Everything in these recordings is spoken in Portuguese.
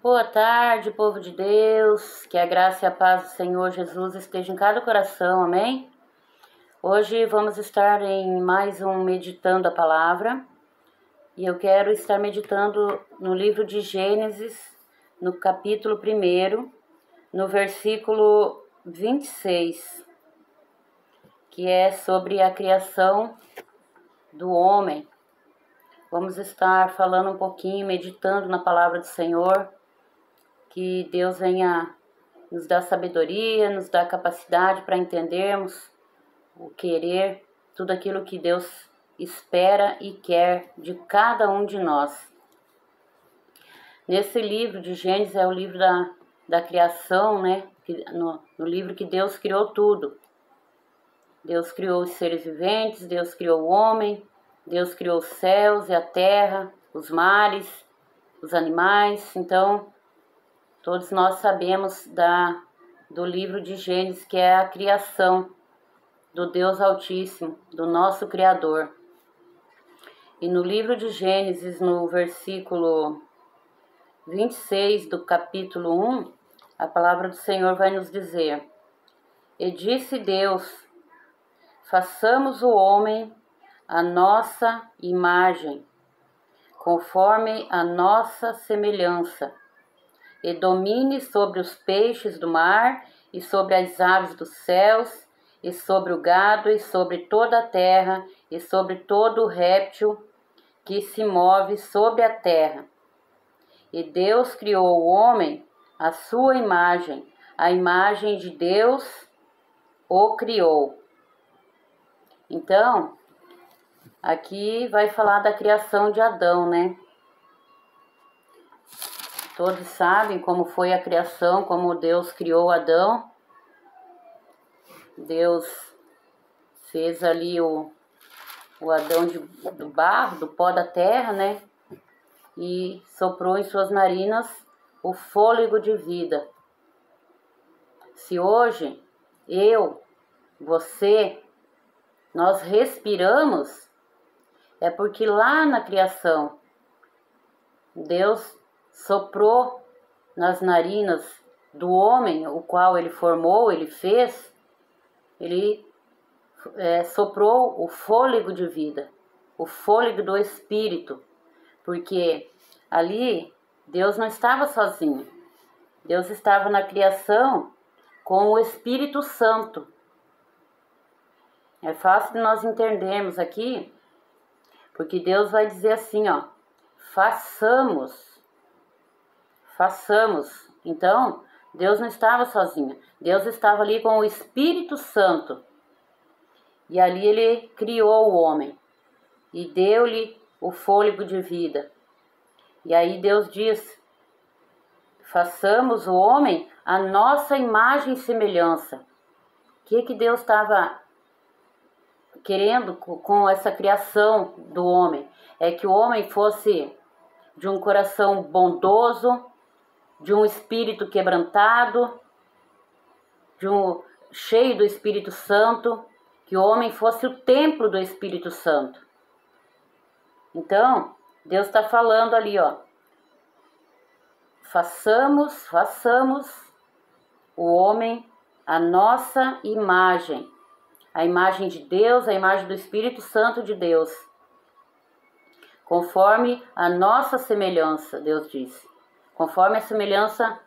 Boa tarde, povo de Deus, que a graça e a paz do Senhor Jesus esteja em cada coração, amém? Hoje vamos estar em mais um Meditando a Palavra, e eu quero estar meditando no livro de Gênesis, no capítulo 1, no versículo 26, que é sobre a criação do homem. Vamos estar falando um pouquinho, meditando na palavra do Senhor. Que Deus venha nos dar sabedoria, nos dar capacidade para entendermos o querer, tudo aquilo que Deus espera e quer de cada um de nós. Nesse livro de Gênesis é o livro da criação, né? No livro que Deus criou tudo. Deus criou os seres viventes, Deus criou o homem, Deus criou os céus e a terra, os mares, os animais. Então, todos nós sabemos do livro de Gênesis, que é a criação do Deus Altíssimo, do nosso Criador. E no livro de Gênesis, no versículo 26 do capítulo 1, a palavra do Senhor vai nos dizer: E disse Deus, façamos o homem à nossa imagem, conforme a nossa semelhança, e domine sobre os peixes do mar, e sobre as aves dos céus, e sobre o gado, e sobre toda a terra, e sobre todo o réptil que se move sobre a terra. E Deus criou o homem à sua imagem, a imagem de Deus o criou. Então, aqui vai falar da criação de Adão, né? Todos sabem como foi a criação, como Deus criou Adão. Deus fez ali o Adão do barro, do pó da terra, né? E soprou em suas narinas o fôlego de vida. Se hoje você, nós respiramos, é porque lá na criação Deus soprou nas narinas do homem, o qual ele formou, ele fez, ele soprou o fôlego de vida, o fôlego do Espírito, porque ali Deus não estava sozinho, Deus estava na criação com o Espírito Santo. É fácil de nós entendermos aqui, porque Deus vai dizer assim, ó, façamos. Então, Deus não estava sozinho. Deus estava ali com o Espírito Santo. E ali ele criou o homem. E deu-lhe o fôlego de vida. E aí Deus diz, façamos o homem à nossa imagem e semelhança. O que Deus estava querendo com essa criação do homem? É que o homem fosse de um coração bondoso, de um espírito quebrantado, cheio do Espírito Santo, que o homem fosse o templo do Espírito Santo. Então, Deus está falando ali, ó, façamos o homem à nossa imagem, a imagem de Deus, a imagem do Espírito Santo de Deus, conforme a nossa semelhança, Deus disse. Conforme a semelhança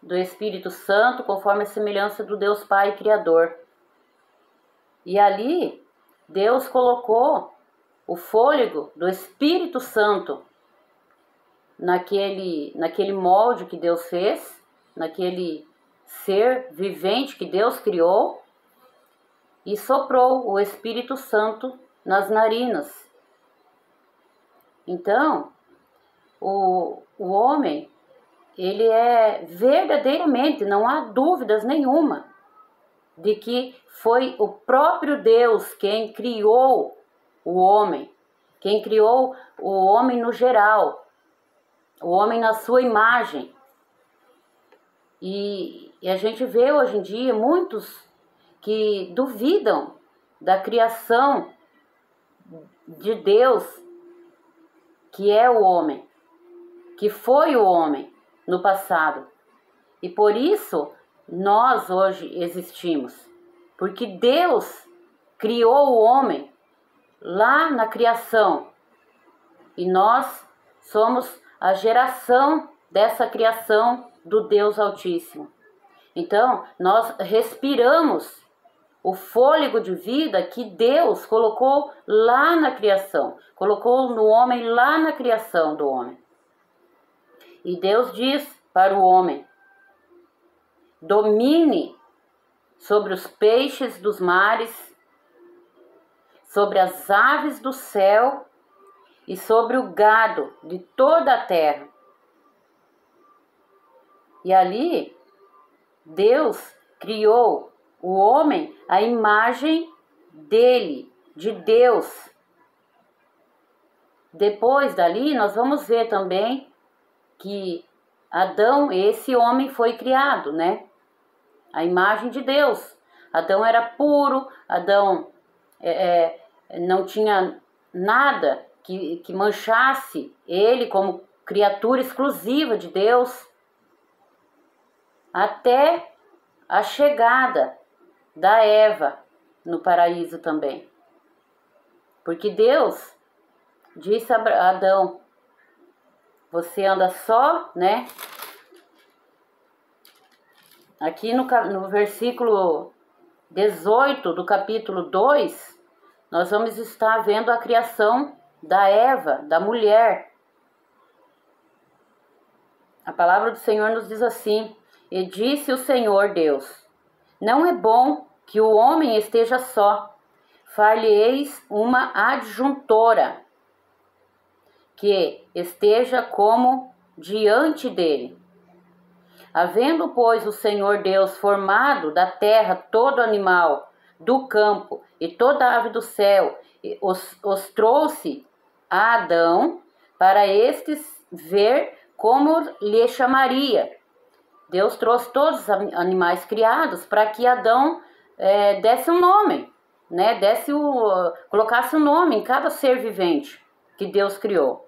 do Espírito Santo, conforme a semelhança do Deus Pai Criador. E ali, Deus colocou o fôlego do Espírito Santo naquele molde que Deus fez, naquele ser vivente que Deus criou, e soprou o Espírito Santo nas narinas. Então, o homem, ele é verdadeiramente, não há dúvidas nenhuma, de que foi o próprio Deus quem criou o homem, quem criou o homem no geral, o homem na sua imagem. E a gente vê hoje em dia muitos que duvidam da criação de Deus, que é o homem, que foi o homem. no passado. E por isso nós hoje existimos. Porque Deus criou o homem lá na criação. E nós somos a geração dessa criação do Deus Altíssimo. Então, nós respiramos o fôlego de vida que Deus colocou lá na criação. Colocou no homem lá na criação do homem. E Deus diz para o homem: domine sobre os peixes dos mares, sobre as aves do céu e sobre o gado de toda a terra. E ali, Deus criou o homem à imagem dele, de Deus. Depois dali, nós vamos ver também que Adão, esse homem, foi criado, né? A imagem de Deus. Adão era puro, Adão não tinha nada que manchasse ele como criatura exclusiva de Deus, até a chegada da Eva no paraíso também. Porque Deus disse a Adão: você anda só, né? Aqui no versículo 18 do capítulo 2, nós vamos estar vendo a criação da Eva, da mulher. A palavra do Senhor nos diz assim: e disse o Senhor Deus: não é bom que o homem esteja só, far-lhe-eis uma adjuntora, que esteja como diante dele. Havendo, pois, o Senhor Deus formado da terra todo animal do campo e toda ave do céu, os trouxe a Adão, para estes ver como lhe chamaria. Deus trouxe todos os animais criados para que Adão desse um nome, né? Colocasse um nome em cada ser vivente que Deus criou.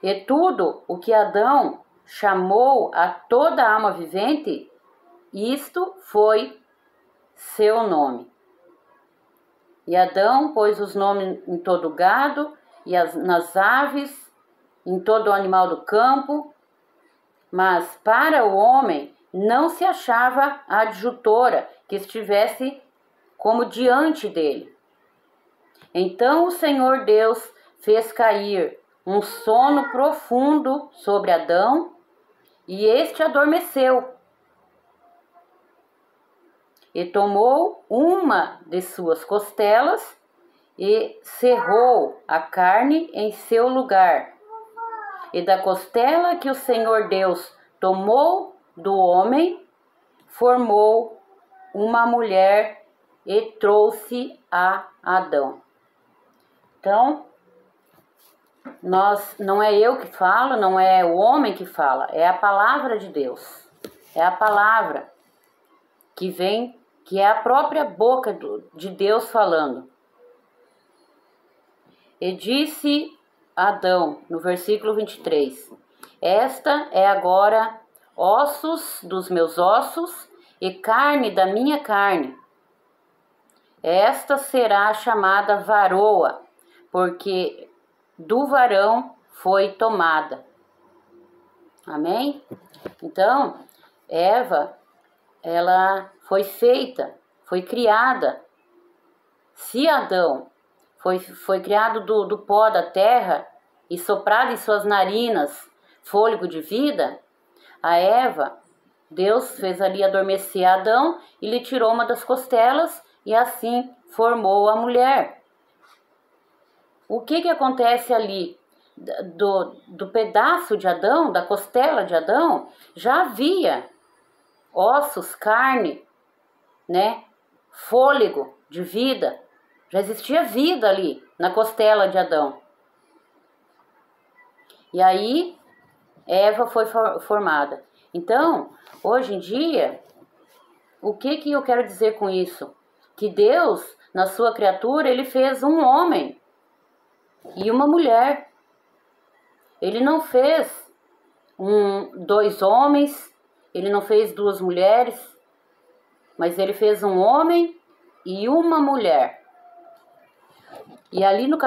E tudo o que Adão chamou a toda alma vivente, isto foi seu nome. E Adão pôs os nomes em todo o gado, e nas aves, em todo o animal do campo, mas para o homem não se achava a adjutora que estivesse como diante dele. Então o Senhor Deus fez cair um sono profundo sobre Adão, e este adormeceu. E tomou uma de suas costelas e cerrou a carne em seu lugar. E da costela que o Senhor Deus tomou do homem, formou uma mulher e trouxe a Adão. Então, não é eu que falo, não é o homem que fala, é a palavra de Deus. É a palavra que vem, que é a própria boca de Deus falando. E disse Adão, no versículo 23, esta é agora ossos dos meus ossos e carne da minha carne. Esta será chamada varoa, porque do varão foi tomada. Amém? Então, Eva, ela foi feita, foi criada. Se Adão foi criado do pó da terra e soprado em suas narinas fôlego de vida, a Eva, Deus fez ali adormecer Adão e lhe tirou uma das costelas e assim formou a mulher. O que acontece ali? Do pedaço de Adão, da costela de Adão, já havia ossos, carne, né? Fôlego de vida. Já existia vida ali na costela de Adão. E aí Eva foi formada. Então, hoje em dia, o que eu quero dizer com isso? Que Deus, na sua criatura, ele fez um homem e uma mulher. Ele não fez dois homens, ele não fez duas mulheres, mas ele fez um homem e uma mulher. E ali no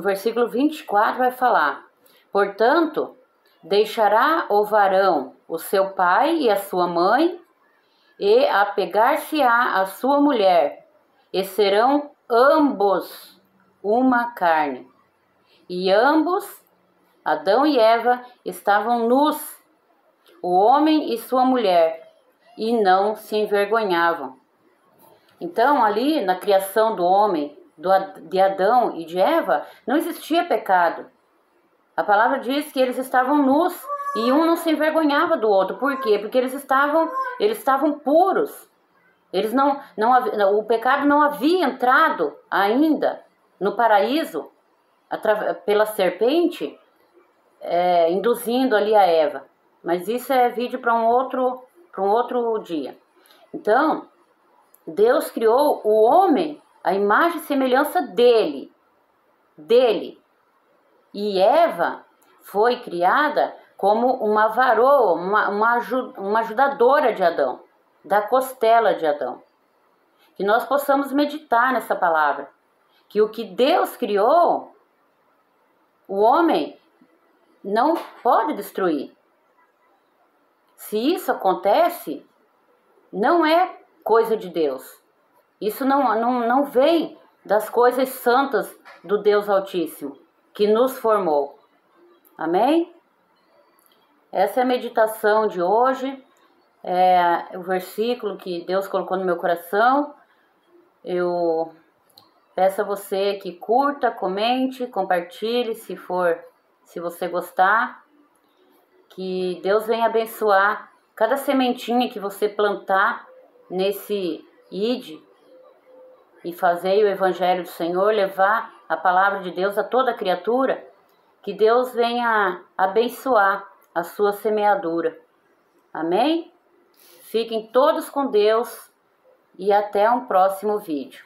versículo 24 vai falar: portanto, deixará o varão o seu pai e a sua mãe, e apegar-se-á a sua mulher, e serão ambos uma carne. E ambos, Adão e Eva, estavam nus, o homem e sua mulher, e não se envergonhavam. Então, ali na criação do homem, de Adão e de Eva, não existia pecado. A palavra diz que eles estavam nus e um não se envergonhava do outro. Por quê? Porque eles estavam puros. O pecado não havia entrado ainda no paraíso pela serpente, induzindo ali a Eva. Mas isso é vídeo para um outro dia. Então, Deus criou o homem à imagem e semelhança dele. E Eva foi criada como uma varoa, uma ajudadora de Adão, da costela de Adão. Que nós possamos meditar nessa palavra. Que o que Deus criou, o homem não pode destruir. Se isso acontece, não é coisa de Deus. Isso não vem das coisas santas do Deus Altíssimo, que nos formou. Amém? Essa é a meditação de hoje. É o versículo que Deus colocou no meu coração. Eu peço a você que curta, comente, compartilhe, se você gostar. Que Deus venha abençoar cada sementinha que você plantar nesse ide e fazer o evangelho do Senhor, levar a palavra de Deus a toda criatura. Que Deus venha abençoar a sua semeadura. Amém? Fiquem todos com Deus e até um próximo vídeo.